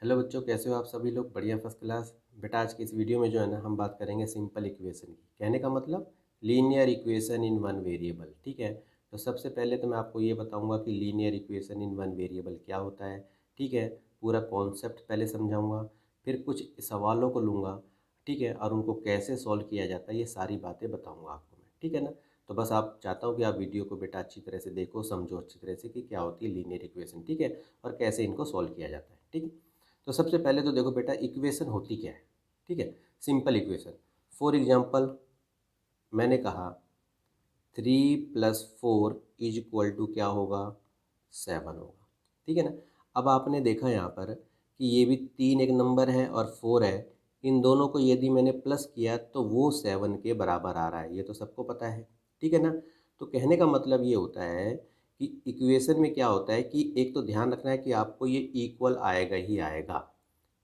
Hello बच्चों, कैसे हो आप सभी लोग? बढ़िया, फर्स्ट क्लास। बेटा आज की इस वीडियो में जो है ना हम बात करेंगे सिंपल इक्वेशन की। कहने का मतलब linear equation in one variable. ठीक है, तो सबसे पहले तो मैं आपको ये बताऊंगा कि linear equation in one variable क्या होता है। ठीक है, पूरा कॉन्सेप्ट पहले समझाऊंगा, फिर कुछ सवालों को लूँगा। ठीक है, और उनको कैसे सॉल्व किया जाता है ये सारी बातें बताऊँगा आपको मैं। ठीक है ना? तो बस आप चाहता हूँ कि आप वीडियो को बेटा अच्छी तरह से देखो, समझो अच्छी तरह से कि क्या होती है लीनियर इक्वेशन। ठीक है, और कैसे इनको सॉल्व किया जाता है। ठीक है, तो सबसे पहले तो देखो बेटा, इक्वेशन होती क्या है। ठीक है, सिंपल इक्वेशन। फॉर एग्जांपल मैंने कहा 3 + 4 इज इक्वल टू क्या होगा? 7 होगा। ठीक है ना? अब आपने देखा यहाँ पर कि ये भी 3 एक नंबर है और 4 है। इन दोनों को यदि मैंने प्लस किया तो वो 7 के बराबर आ रहा है, ये तो सबको पता है। ठीक है ना? तो कहने का मतलब ये होता है कि इक्वेशन में क्या होता है कि एक तो ध्यान रखना है कि आपको ये इक्वल आएगा ही आएगा।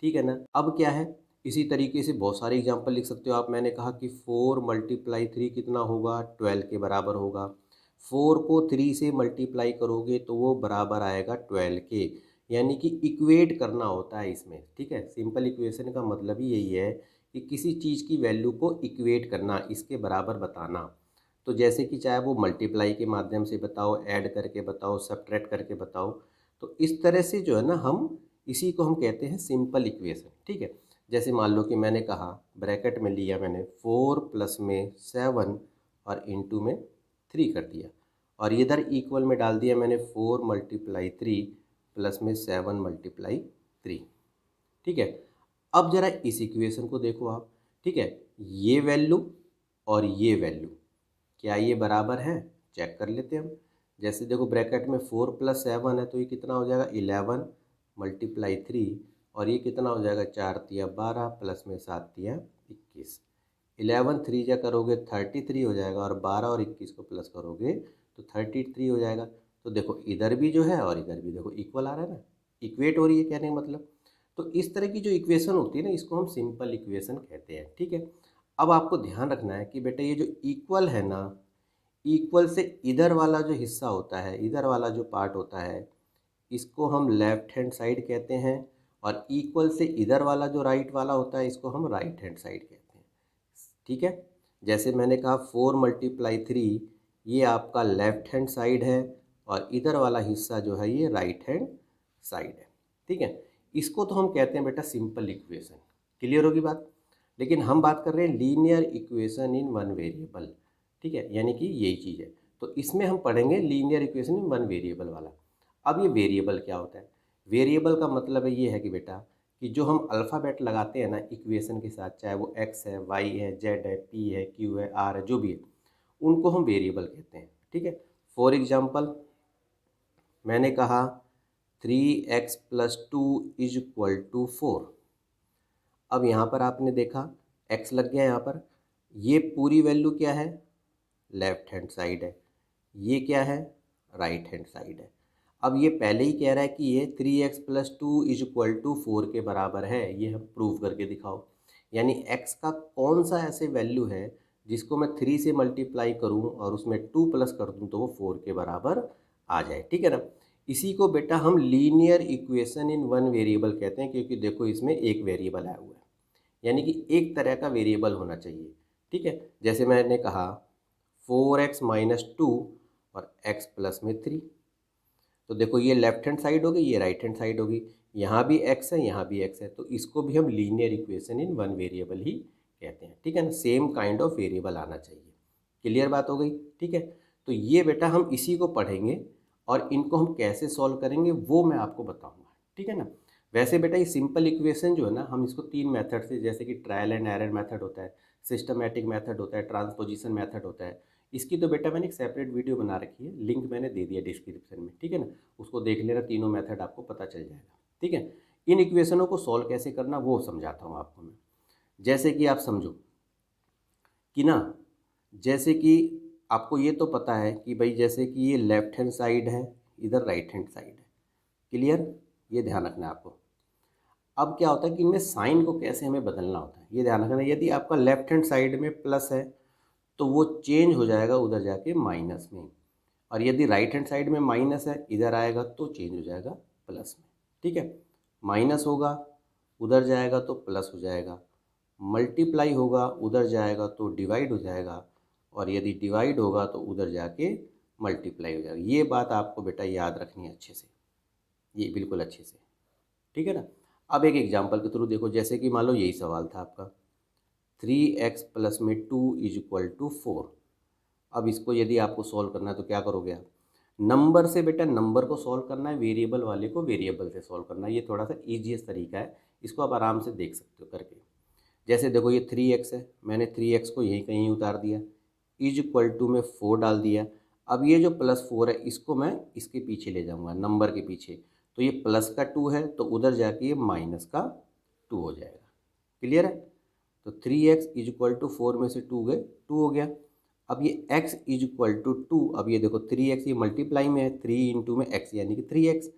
ठीक है ना? अब क्या है, इसी तरीके से बहुत सारे एग्जांपल लिख सकते हो आप। मैंने कहा कि 4 × 3 कितना होगा? 12 के बराबर होगा। 4 को 3 से मल्टीप्लाई करोगे तो वो बराबर आएगा 12 के। यानी कि इक्वेट करना होता है इसमें। ठीक है, सिंपल इक्वेशन का मतलब ही यही है कि किसी चीज़ की वैल्यू को इक्वेट करना, इसके बराबर बताना। तो जैसे कि चाहे वो मल्टीप्लाई के माध्यम से बताओ, ऐड करके बताओ, सब्ट्रैक्ट करके बताओ, तो इस तरह से जो है ना हम इसी को हम कहते हैं सिंपल इक्वेशन। ठीक है, जैसे मान लो कि मैंने कहा, ब्रैकेट में लिया मैंने 4 प्लस में 7 और इंटू में 3 कर दिया, और इधर इक्वल में डाल दिया मैंने 4 × 3 प्लस में 7 × 3। ठीक है, अब जरा इस इक्वेशन को देखो आप। ठीक है, ये वैल्यू और ये वैल्यू क्या ये बराबर है? चेक कर लेते हैं हम। जैसे देखो, ब्रैकेट में 4 + 7 है तो ये कितना हो जाएगा? 11 × 3, और ये कितना हो जाएगा? 4 तिया 12 प्लस में 7 तिया 21। 11 3 जा करोगे 33 हो जाएगा, और 12 और 21 को प्लस करोगे तो 33 हो जाएगा। तो देखो इधर भी जो है और इधर भी देखो इक्वल आ रहा है ना, इक्वेट हो रही है कहने का मतलब। तो इस तरह की जो इक्वेशन होती है ना, इसको हम सिंपल इक्वेशन कहते हैं। ठीक है, अब आपको ध्यान रखना है कि बेटा ये जो इक्वल है ना, इक्वल से इधर वाला जो हिस्सा होता है, इधर वाला जो पार्ट होता है, इसको हम लेफ्ट हैंड साइड कहते हैं, और इक्वल से इधर वाला जो राइट वाला होता है इसको हम राइट हैंड साइड कहते हैं। ठीक है, जैसे मैंने कहा 4 × 3 ये आपका लेफ्ट हैंड साइड है, और इधर वाला हिस्सा जो है ये राइट हैंड साइड है। ठीक है, इसको तो हम कहते हैं बेटा सिंपल इक्वेशन। क्लियर होगी बात? लेकिन हम बात कर रहे हैं linear equation in one variable. ठीक है, यानी कि यही चीज़ है। तो इसमें हम पढ़ेंगे linear equation in one variable वाला। अब ये वेरिएबल क्या होता है? वेरिएबल का मतलब ये है कि बेटा कि जो हम अल्फ़ाबेट लगाते हैं ना इक्वेशन के साथ, चाहे वो एक्स है, वाई है, जेड है, पी है, क्यू है, आर है, जो भी है, उनको हम वेरिएबल कहते हैं। ठीक है, फॉर एग्जांपल मैंने कहा 3x + 2 इज इक्वल टू 4। अब यहाँ पर आपने देखा x लग गया यहाँ पर। ये पूरी वैल्यू क्या है? लेफ्ट हैंड साइड है। ये क्या है? राइट हैंड साइड है। अब ये पहले ही कह रहा है कि ये 3x + 2 इज इक्वल टू 4 के बराबर है, ये हम प्रूव करके दिखाओ। यानी x का कौन सा ऐसे वैल्यू है जिसको मैं 3 से मल्टीप्लाई करूं और उसमें 2 प्लस कर दूं तो वो 4 के बराबर आ जाए। ठीक है ना? इसी को बेटा हम linear equation in one variable कहते हैं, क्योंकि देखो इसमें एक वेरिएबल आया हुआ है, यानी कि एक तरह का वेरिएबल होना चाहिए। ठीक है, जैसे मैंने कहा 4x - 2 और x + 3। तो देखो ये लेफ्ट हैंड साइड होगी, ये राइट हैंड साइड होगी। यहाँ भी x है, यहाँ भी x है, तो इसको भी हम linear equation in one variable ही कहते हैं। ठीक है ना? सेम काइंड ऑफ वेरिएबल आना चाहिए। क्लियर बात हो गई? ठीक है, तो ये बेटा हम इसी को पढ़ेंगे, और इनको हम कैसे सॉल्व करेंगे वो मैं आपको बताऊंगा। ठीक है ना? वैसे बेटा ये सिंपल इक्वेशन जो है ना, हम इसको 3 मेथड से, जैसे कि ट्रायल एंड एरर मेथड होता है, सिस्टमैटिक मेथड होता है, ट्रांसपोजिशन मेथड होता है। इसकी तो बेटा मैंने एक सेपरेट वीडियो बना रखी है, लिंक मैंने दे दिया डिस्क्रिप्शन में। ठीक है ना? उसको देख लेना, तीनों मेथड आपको पता चल जाएगा। ठीक है, इन इक्वेशनों को सॉल्व कैसे करना वो समझाता हूँ आपको मैं। जैसे कि आप समझो कि ना, जैसे कि आपको ये तो पता है कि भाई जैसे कि ये लेफ्ट हैंड साइड है, इधर राइट हैंड साइड है। क्लियर? ये ध्यान रखना है आपको। अब क्या होता है कि इनमें साइन को कैसे हमें बदलना होता है, ये ध्यान रखना। यदि आपका लेफ्ट हैंड साइड में प्लस है तो वो चेंज हो जाएगा उधर जाके माइनस में, और यदि राइट हैंड साइड में माइनस है, इधर आएगा तो चेंज हो जाएगा प्लस में। ठीक है, माइनस होगा उधर जाएगा तो प्लस हो जाएगा, मल्टीप्लाई होगा उधर जाएगा तो डिवाइड हो जाएगा, और यदि डिवाइड होगा तो उधर जाके मल्टीप्लाई हो जाएगा। ये बात आपको बेटा याद रखनी है अच्छे से, ये बिल्कुल अच्छे से, ठीक है ना। अब एक एग्जांपल के थ्रू देखो, जैसे कि मान लो यही सवाल था आपका, 3x प्लस में 2 इज इक्वल टू 4। अब इसको यदि आपको सॉल्व करना है तो क्या करोगे आप, नंबर से बेटा नंबर को सॉल्व करना है, वेरिएबल वाले को वेरिएबल से सॉल्व करना है। ये थोड़ा सा ईजीएस्ट तरीका है, इसको आप आराम से देख सकते हो करके। जैसे देखो ये 3x है, मैंने 3x को यहीं कहीं उतार दिया, इज इक्वल टू में 4 डाल दिया। अब ये जो +4 है इसको मैं इसके पीछे ले जाऊंगा, नंबर के पीछे, तो ये प्लस का 2 है तो उधर जाके ये माइनस का 2 हो जाएगा। क्लियर है। तो 3x इज इक्वल टू 4 में से 2 गए, 2 हो गया। अब ये x इज इक्वल टू 2, अब ये देखो 3x ये मल्टीप्लाई में है, 3 इंटू में x यानी कि 3x।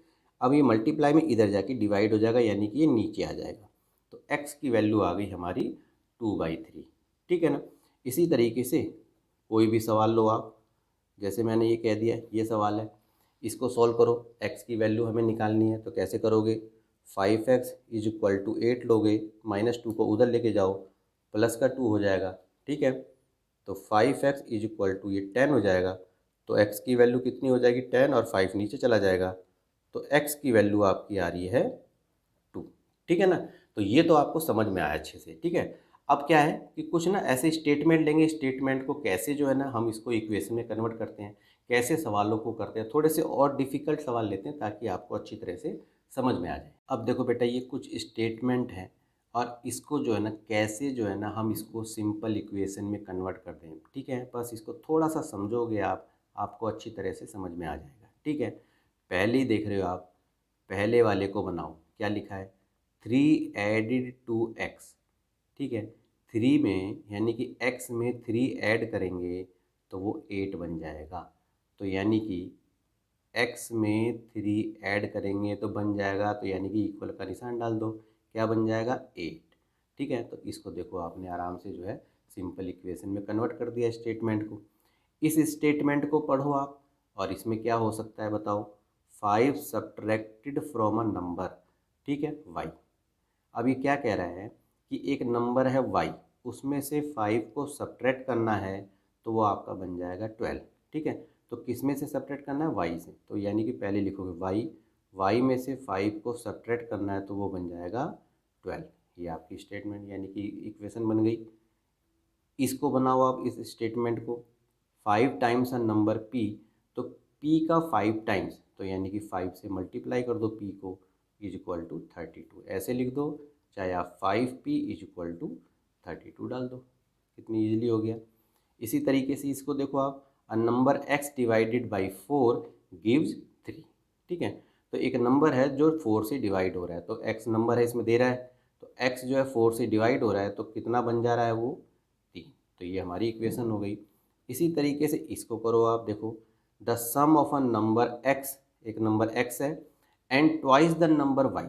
अब ये मल्टीप्लाई में इधर जाके डिवाइड हो जाएगा यानी कि ये नीचे आ जाएगा, तो x की वैल्यू आ गई हमारी 2/3। ठीक है ना। इसी तरीके से कोई भी सवाल लो आप, जैसे मैंने ये कह दिया ये सवाल है, इसको सॉल्व करो, x की वैल्यू हमें निकालनी है तो कैसे करोगे, 5x इज इक्वल टू 8 लोगे, -2 को उधर लेके जाओ, प्लस का 2 हो जाएगा। ठीक है, तो 5x इज इक्वल टू ये 10 हो जाएगा, तो x की वैल्यू कितनी हो जाएगी 10, और 5 नीचे चला जाएगा, तो x की वैल्यू आपकी आ रही है 2। ठीक है ना। तो ये तो आपको समझ में आया अच्छे से। ठीक है, अब क्या है कि कुछ ना ऐसे स्टेटमेंट लेंगे, स्टेटमेंट को कैसे जो है ना हम इसको इक्वेशन में कन्वर्ट करते हैं, कैसे सवालों को करते हैं, थोड़े से और डिफ़िकल्ट सवाल लेते हैं ताकि आपको अच्छी तरह से समझ में आ जाए। अब देखो बेटा ये कुछ स्टेटमेंट है, और इसको जो है ना कैसे जो है ना हम इसको सिंपल इक्वेशन में कन्वर्ट करते हैं। ठीक है, बस इसको थोड़ा सा समझोगे आप, आपको अच्छी तरह से समझ में आ जाएगा। ठीक है, पहले ही देख रहे हो आप, पहले वाले को बनाओ, क्या लिखा है 3 एडिड टू एक्स। ठीक है, 3 में यानी कि x में 3 ऐड करेंगे तो वो 8 बन जाएगा, तो यानी कि x में 3 ऐड करेंगे तो बन जाएगा, तो यानी कि इक्वल का निशान डाल दो, क्या बन जाएगा 8। ठीक है, तो इसको देखो आपने आराम से जो है सिंपल इक्वेशन में कन्वर्ट कर दिया स्टेटमेंट को। इस स्टेटमेंट को पढ़ो आप, और इसमें क्या हो सकता है बताओ, 5 सब्ट्रैक्टेड फ्रॉम अ नंबर, ठीक है y। अब ये क्या कह रहा है कि एक नंबर है y, उसमें से 5 को सब्ट्रैक्ट करना है तो वो आपका बन जाएगा 12। ठीक है, तो किस में से सब्ट्रैक्ट करना है, y से, तो यानी कि पहले लिखोगे y में से 5 को सब्ट्रैक्ट करना है तो वो बन जाएगा 12। ये आपकी स्टेटमेंट यानी कि इक्वेशन बन गई। इसको बनाओ आप इस स्टेटमेंट को, 5 टाइम्स अ नंबर p, तो p का 5 टाइम्स, तो यानी कि 5 से मल्टीप्लाई कर दो p को, इज इक्वल टू 32, ऐसे लिख दो, चाहे आप 5p इज इक्वल टू 32 डाल दो, कितनी ईजिली हो गया। इसी तरीके से इसको देखो आप, अ number x divided by 4 gives 3। ठीक है, तो एक नंबर है जो 4 से डिवाइड हो रहा है, तो x नंबर है इसमें दे रहा है, तो x जो है 4 से डिवाइड हो रहा है तो कितना बन जा रहा है वो 3, तो ये हमारी इक्वेशन हो गई। इसी तरीके से इसको करो आप, देखो the sum of a number x, एक नंबर x है, and twice the number y।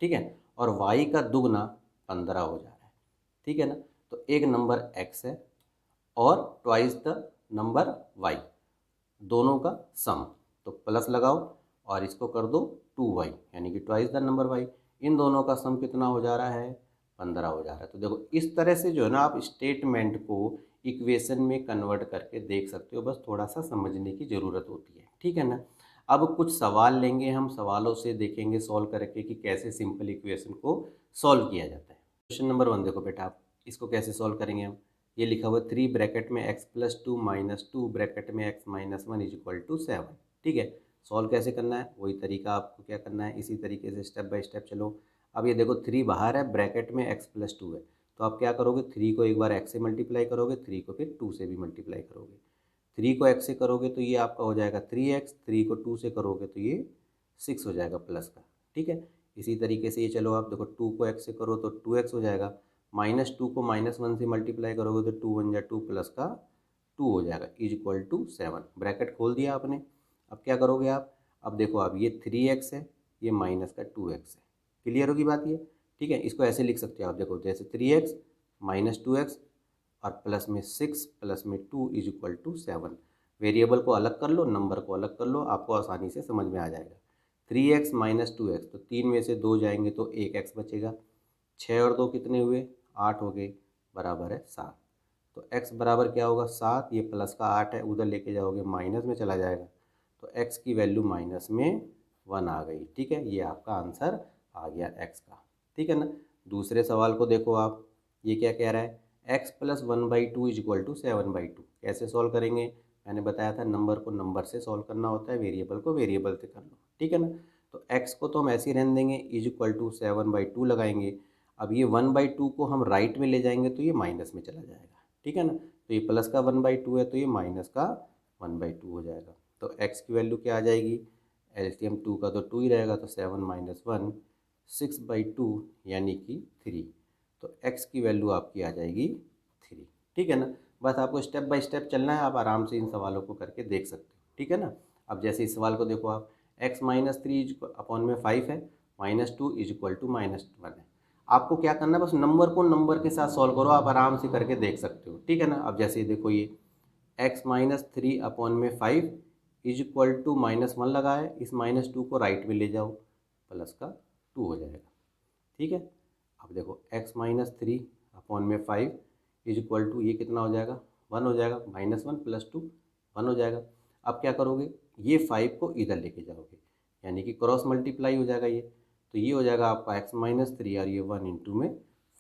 ठीक है, और y का दुगना 15 हो जा रहा है। ठीक है ना, तो एक नंबर x है और ट्वाइस द नंबर y, दोनों का सम, तो प्लस लगाओ और इसको कर दो 2y, यानी कि ट्वाइस द नंबर y। इन दोनों का सम कितना हो जा रहा है, 15 हो जा रहा है। तो देखो इस तरह से जो है ना आप स्टेटमेंट को इक्वेशन में कन्वर्ट करके देख सकते हो, बस थोड़ा सा समझने की ज़रूरत होती है। ठीक है ना। अब कुछ सवाल लेंगे हम, सवालों से देखेंगे सॉल्व करके कि कैसे सिंपल इक्वेशन को सॉल्व किया जाता है। क्वेश्चन नंबर 1 देखो बेटा, आप इसको कैसे सॉल्व करेंगे हम, ये लिखा हुआ 3 ब्रैकेट में x प्लस 2 माइनस 2 ब्रैकेट में x minus 1 is equal to 7। ठीक है, सॉल्व कैसे करना है, वही तरीका आपको क्या करना है, इसी तरीके से स्टेप बाय स्टेप चलो। अब ये देखो 3 बाहर है, ब्रैकेट में x प्लस 2 है, तो आप क्या करोगे, 3 को एक बार x से मल्टीप्लाई करोगे, 3 को फिर 2 से भी मल्टीप्लाई करोगे। 3 को x से करोगे तो ये आपका हो जाएगा 3x, 3 को 2 से करोगे तो ये 6 हो जाएगा प्लस का। ठीक है, इसी तरीके से ये चलो आप देखो 2 को x से करो तो 2x हो जाएगा, -2 को -1 से मल्टीप्लाई करोगे तो 2 1 जा 2 प्लस का 2 हो जाएगा, इज इक्वल टू 7। ब्रैकेट खोल दिया आपने। अब क्या करोगे आप, अब देखो आप ये 3x है, ये माइनस का 2x है। क्लियर होगी बात ये। ठीक है, इसको ऐसे लिख सकते हो आप, देखो जैसे 3x माइनस 2x और प्लस में 6 प्लस में 2 इज इक्वल टू 7। वेरिएबल को अलग कर लो, नंबर को अलग कर लो, आपको आसानी से समझ में आ जाएगा। 3x माइनस 2x, तो 3 में से 2 जाएंगे तो 1x बचेगा, 6 और 2 कितने हुए, 8 हो गए, बराबर है 7। तो x बराबर क्या होगा 7, ये प्लस का 8 है, उधर लेके जाओगे माइनस में चला जाएगा, तो x की वैल्यू माइनस में 1 आ गई। ठीक है, ये आपका आंसर आ गया x का। ठीक है ना। दूसरे सवाल को देखो आप, ये क्या कह रहा है, x plus 1/2 is equal to 7/2। कैसे सॉल्व करेंगे, मैंने बताया था नंबर को नंबर से सॉल्व करना होता है, वेरिएबल को वेरिएबल से कर लो। ठीक है ना। तो x को तो हम ऐसे ही रहने देंगे, इज इक्वल टू 7/2 लगाएंगे। अब ये 1/2 को हम राइट में ले जाएंगे तो ये माइनस में चला जाएगा। ठीक है ना। तो ये प्लस का 1/2 है तो ये माइनस का 1/2 हो जाएगा। तो x की वैल्यू क्या आ जाएगी, एलसीएम 2 का तो 2 ही रहेगा, तो 7 माइनस 1 6/2 यानी कि 3। तो x की वैल्यू आपकी आ जाएगी 3। ठीक है ना। बस आपको स्टेप बाय स्टेप चलना है, आप आराम से इन सवालों को करके देख सकते हो। ठीक है ना। अब जैसे इस सवाल को देखो आप, x माइनस 3 अपॉन में 5 है, -2 इज इक्वल टू -1 है। आपको क्या करना है, बस नंबर को नंबर के साथ सॉल्व करो, आप आराम से करके देख सकते हो। ठीक है ना। अब जैसे देखो ये x माइनस 3 अपॉन में 5 इज इक्वल टू -1 लगा है, इस -2 को राइट में ले जाओ, प्लस का 2 हो जाएगा। ठीक है। अब देखो x माइनस 3 अपॉन में 5 इज इक्वल टू, ये कितना हो जाएगा 1 हो जाएगा, -1 प्लस 2 1 हो जाएगा। अब क्या करोगे, ये 5 को इधर लेके जाओगे, यानी कि क्रॉस मल्टीप्लाई हो जाएगा ये, तो ये हो जाएगा आपका x माइनस 3 और ये 1 इंटू में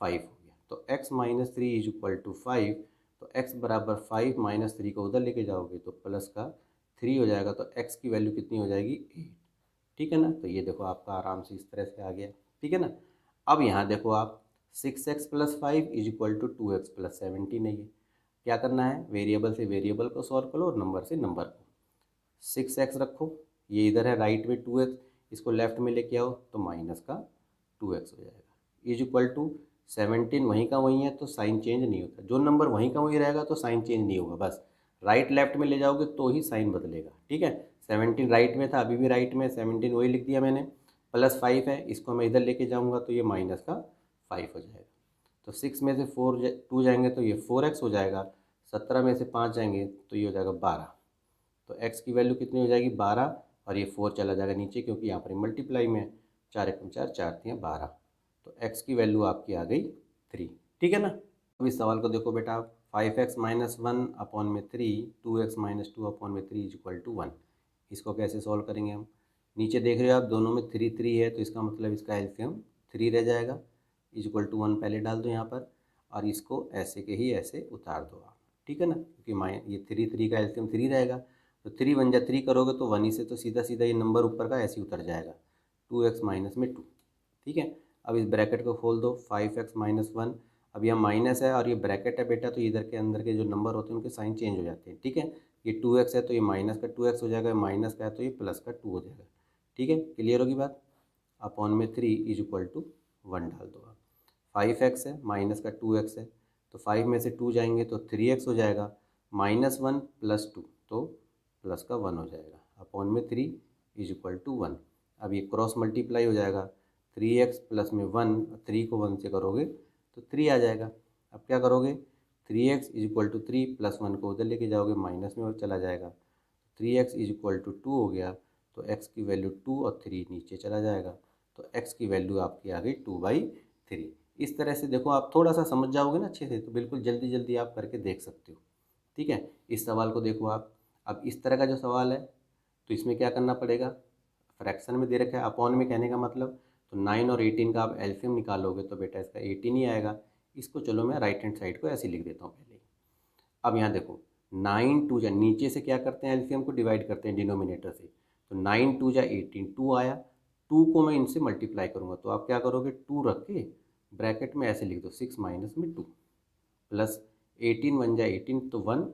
5 हो गया। तो x minus 3 is equal to 5, तो x बराबर 5 माइनस 3 को उधर लेके जाओगे तो प्लस का 3 हो जाएगा, तो x की वैल्यू कितनी हो जाएगी 8। ठीक है ना। तो ये देखो आपका आराम से इस तरह से आ गया। ठीक है ना। अब यहाँ देखो आप 6x plus 5 is equal to 2x plus 17 है। ये क्या करना है, वेरिएबल से वेरिएबल को सॉल्व करो और नंबर से नंबर को। 6x रखो, ये इधर है राइट में 2x, इसको लेफ्ट में लेके आओ तो माइनस का 2x हो जाएगा, इज इक्वल टू 17 वहीं का वहीं है तो साइन चेंज नहीं होता, जो नंबर वहीं का वहीं रहेगा तो साइन चेंज नहीं होगा, बस राइट लेफ्ट में ले जाओगे तो ही साइन बदलेगा। ठीक है। 17 राइट में था, अभी भी राइट में 17 वही लिख दिया मैंने, प्लस 5 है, इसको मैं इधर लेके जाऊँगा तो ये माइनस का 5 हो जाएगा। तो 6 में से 2 जाएंगे तो ये 4x हो जाएगा, 17 में से 5 जाएंगे तो ये हो जाएगा 12। तो x की वैल्यू कितनी हो जाएगी 12, और ये 4 चला जाएगा नीचे क्योंकि यहाँ पर मल्टीप्लाई में है, 4 एकम 4, 4 3 12। तो x की वैल्यू आपकी आ गई 3। ठीक है ना। अब इस सवाल को देखो बेटा आप, 5x माइनस 1 अपॉन में 3, 2x माइनस 2 अपॉन में 3 इज इक्वल टू 1। इसको कैसे सॉल्व करेंगे हम, नीचे देख रहे हो आप दोनों में 3 3 है, तो इसका मतलब इसका एलसीएम 3 रह जाएगा, इज इक्वल टू 1 पहले डाल दो यहाँ पर, और इसको ऐसे के ही ऐसे उतार दो आप। ठीक है ना, क्योंकि ये 3 3 का एलसीएम 3 रहेगा, तो 3 1 जा 3 करोगे तो 1 ही से तो सीधा सीधा ये नंबर ऊपर का ऐसे ही उतर जाएगा, 2x माइनस में 2। ठीक है। अब इस ब्रैकेट को खोल दो, 5x माइनस 1, अब यह माइनस है और ये ब्रैकेट है बेटा, तो इधर के अंदर के जो नंबर होते हैं उनके साइन चेंज हो जाते हैं। ठीक है। ये 2x है तो ये माइनस का 2x हो जाएगा, माइनस का है तो ये प्लस का 2 हो जाएगा। ठीक है, क्लियर होगी बात। अपॉन में 3 इज इक्वल टू 1 डाल दो आप, 5x है माइनस का 2x है, तो 5 में से 2 जाएंगे तो 3x हो जाएगा, -1 प्लस 2 तो प्लस का 1 हो जाएगा, अपॉन में 3 इज इक्वल टू 1। अब ये क्रॉस मल्टीप्लाई हो जाएगा, 3x प्लस में 1, 3 को 1 से करोगे तो 3 आ जाएगा। अब क्या करोगे, 3x is equal to 3 plus 1 को उधर लेके जाओगे माइनस में और चला जाएगा, 3x इज इक्वल टू 2 हो गया, तो x की वैल्यू 2 और 3 नीचे चला जाएगा, तो x की वैल्यू आपकी आ गई 2/3। इस तरह से देखो आप थोड़ा सा समझ जाओगे ना अच्छे से तो बिल्कुल जल्दी जल्दी आप करके देख सकते हो। ठीक है। इस सवाल को देखो आप, अब इस तरह का जो सवाल है तो इसमें क्या करना पड़ेगा, फ्रैक्शन में दे रखा है, अपॉन में कहने का मतलब, तो 9 और 18 का आप एलसीएम निकालोगे तो बेटा इसका 18 ही आएगा। इसको चलो मैं राइट हैंड साइड को ऐसे लिख देता हूँ पहले। अब यहाँ देखो 9 2 जा, नीचे से क्या करते हैं एलसीएम को डिवाइड करते हैं डिनोमिनेटर से, तो 9 2 जा 18, 2 आया, 2 को मैं इनसे मल्टीप्लाई करूँगा तो आप क्या करोगे 2 रख के ब्रैकेट में ऐसे लिख दो 6 माइनस में 2, प्लस 18 1 जा 18 तो 1,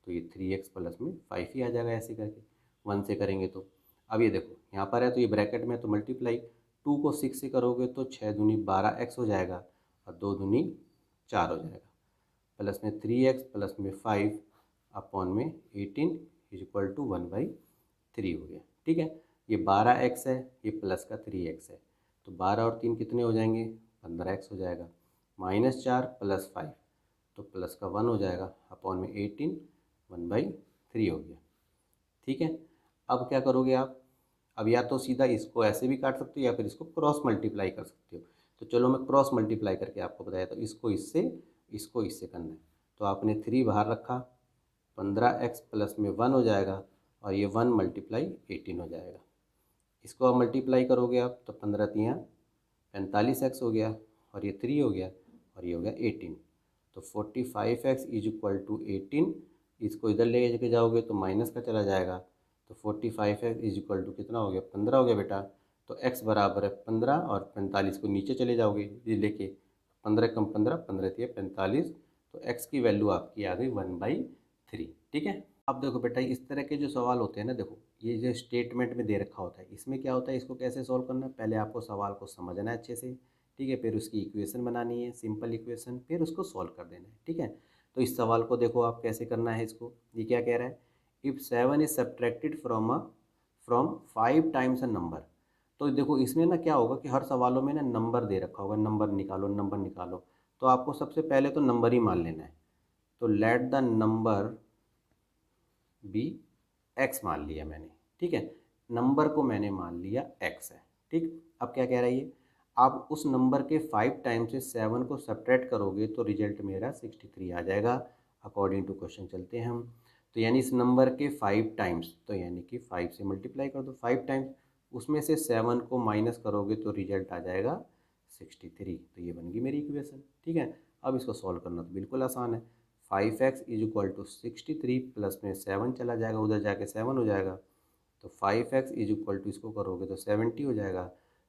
तो ये 3x प्लस में 5 ही आ जाएगा ऐसे करके 1 से करेंगे तो। अब ये देखो यहाँ पर है तो ये ब्रैकेट में तो मल्टीप्लाई, 2 को 6 से करोगे तो 6 दूनी 12x हो जाएगा और 2 दूनी 4 हो जाएगा, प्लस में 3x प्लस में 5 अपॉन में 18 इज इक्वल टू 1/3 हो गया। ठीक है। ये 12x है, ये प्लस का 3x है, तो 12 और 3 कितने हो जाएंगे 15x हो जाएगा, -4 प्लस 5 तो प्लस का 1 हो जाएगा, अपॉन में 18 1/3 हो गया। ठीक है। अब क्या करोगे आप, अब या तो सीधा इसको ऐसे भी काट सकते हो या फिर इसको क्रॉस मल्टीप्लाई कर सकते हो। तो चलो मैं क्रॉस मल्टीप्लाई करके आपको बताया, तो इसको इससे करना है। तो आपने 3 बाहर रखा, 15x प्लस में 1 हो जाएगा और ये 1 मल्टीप्लाई 18 हो जाएगा। इसको आप मल्टीप्लाई करोगे आप तो 15 तियाँ 45x हो गया और ये 3 हो गया और ये हो गया 18। तो 45x इज इक्वल टू 18। इसको इधर ले के जाओगे तो माइनस का चला जाएगा, तो 45x इज इक्वल टू कितना हो गया, 15 हो गया बेटा। तो x बराबर है 15 और 45 को नीचे चले जाओगे ये लेके, 15 कम 15, 15 तिया 45। तो x की वैल्यू आपकी आ गई 1/3। ठीक है। अब देखो बेटा इस तरह के जो सवाल होते हैं ना, देखो ये जो स्टेटमेंट में दे रखा होता है, इसमें क्या होता है, इसको कैसे सॉल्व करना है, पहले आपको सवाल को समझना है अच्छे से, ठीक है, फिर उसकी इक्वेशन बनानी है, सिंपल इक्वेशन, फिर उसको सॉल्व कर देना है। ठीक है। तो इस सवाल को देखो आप कैसे करना है इसको। ये क्या कह रहा है, if 7 is subtracted from 5 times a number. तो देखो इसमें ना क्या होगा कि हर सवालों में ना नंबर दे रखा होगा, नंबर निकालो नंबर निकालो। तो आपको सबसे पहले तो नंबर ही मान लेना है। तो let the number be x मान लिया मैंने। ठीक है, नंबर को मैंने मान लिया एक्स है। ठीक, अब क्या कह रहा है ये, आप उस नंबर के 5 टाइम से 7 को सब्ट्रैक्ट करोगे तो रिजल्ट मेरा 63 आ जाएगा। अकॉर्डिंग टू क्वेश्चन चलते हैं हम। तो यानी इस नंबर के 5 टाइम्स, तो यानी कि 5 से मल्टीप्लाई कर दो 5 टाइम्स, उसमें से 7 को माइनस करोगे तो रिजल्ट आ जाएगा 63। तो ये बन गई मेरी इक्वेशन। ठीक है। अब इसको सॉल्व करना तो बिल्कुल आसान है। 5x is equal to 63 plus में 7 चला जाएगा, उधर जाके 7 हो जाएगा। तो 5x इज इक्वल टू इसको करोगे तो 70 हो जाएगा।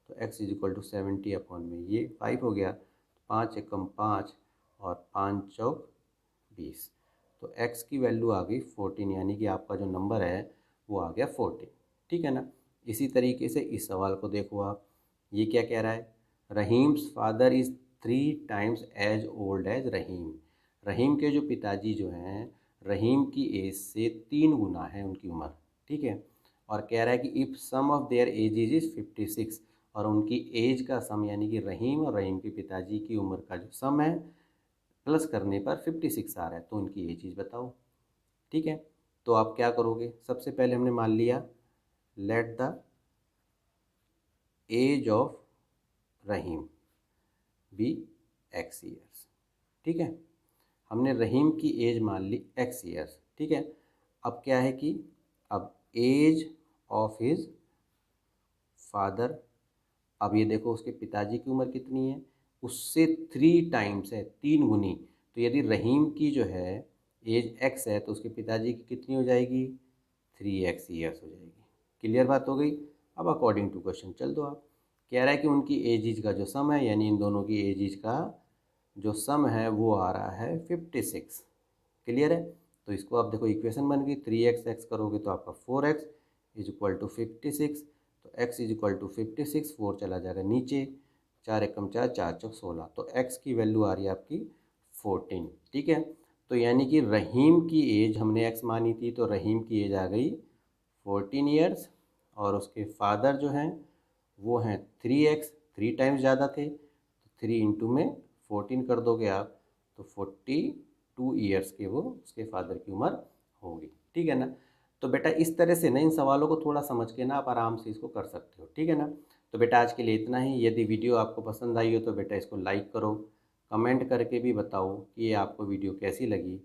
तो x is equal to 70 upon में ये 5 हो गया। 5 एकम 5 और 5 चौक 20। तो x की वैल्यू आ गई 14, यानी कि आपका जो नंबर है वो आ गया 14। ठीक है ना। इसी तरीके से इस सवाल को देखो आप, ये क्या कह रहा है, Rahim's father is 3 times as old as Rahim. Rahim के जो पिताजी जो हैं, रहीम की एज से 3 गुना है उनकी उम्र। ठीक है। और कह रहा है कि if sum of their age is 56, और उनकी एज का सम यानी कि रहीम और रहीम के पिताजी की उम्र का जो सम है प्लस करने पर 56 आ रहा है, तो उनकी एज इज बताओ। ठीक है। तो आप क्या करोगे, सबसे पहले हमने मान लिया let the age of Rahim be x years. ठीक है, हमने रहीम की एज मान ली एक्स ईयर्स। ठीक है। अब क्या है कि अब एज ऑफ हिज फादर, अब ये देखो उसके पिताजी की उम्र कितनी है, उससे 3 टाइम्स है, 3 गुनी। तो यदि रहीम की जो है एज एक्स है तो उसके पिताजी की कितनी हो जाएगी, 3x ईयर्स हो जाएगी। क्लियर बात हो गई। अब अकॉर्डिंग टू क्वेश्चन चल दो आप। कह रहा है कि उनकी एजिज का जो सम है, यानी इन दोनों की एजिज का जो सम है वो आ रहा है 56। क्लियर है। तो इसको आप देखो इक्वेशन बन गई, 3x एक्स करोगे तो आपका 4x इज इक्वल टू 56। तो x इज इक्वल टू 56, 4 चला जाएगा नीचे, 4 एकम 4, 4 चौक 16। तो x की वैल्यू आ रही है आपकी 14। ठीक है। तो यानी कि रहीम की एज हमने x मानी थी, तो रहीम की एज आ गई 14 ईयर्स, और उसके फादर जो हैं वो हैं 3x, 3 टाइम्स ज़्यादा थे, तो 3 इंटू में 14 कर दोगे आप तो 42 ईयर्स के वो उसके फादर की उम्र होगी। ठीक है ना। तो बेटा इस तरह से ना इन सवालों को थोड़ा समझ के ना आप आराम से इसको कर सकते हो। ठीक है ना। तो बेटा आज के लिए इतना ही। यदि वीडियो आपको पसंद आई हो तो बेटा इसको लाइक करो, कमेंट करके भी बताओ कि ये आपको वीडियो कैसी लगी।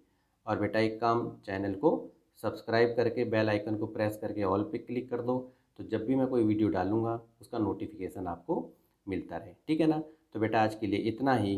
और बेटा एक काम, चैनल को सब्सक्राइब करके बेल आइकन को प्रेस करके ऑल पे क्लिक कर दो, तो जब भी मैं कोई वीडियो डालूंगा उसका नोटिफिकेशन आपको मिलता रहे। ठीक है ना। तो बेटा आज के लिए इतना ही।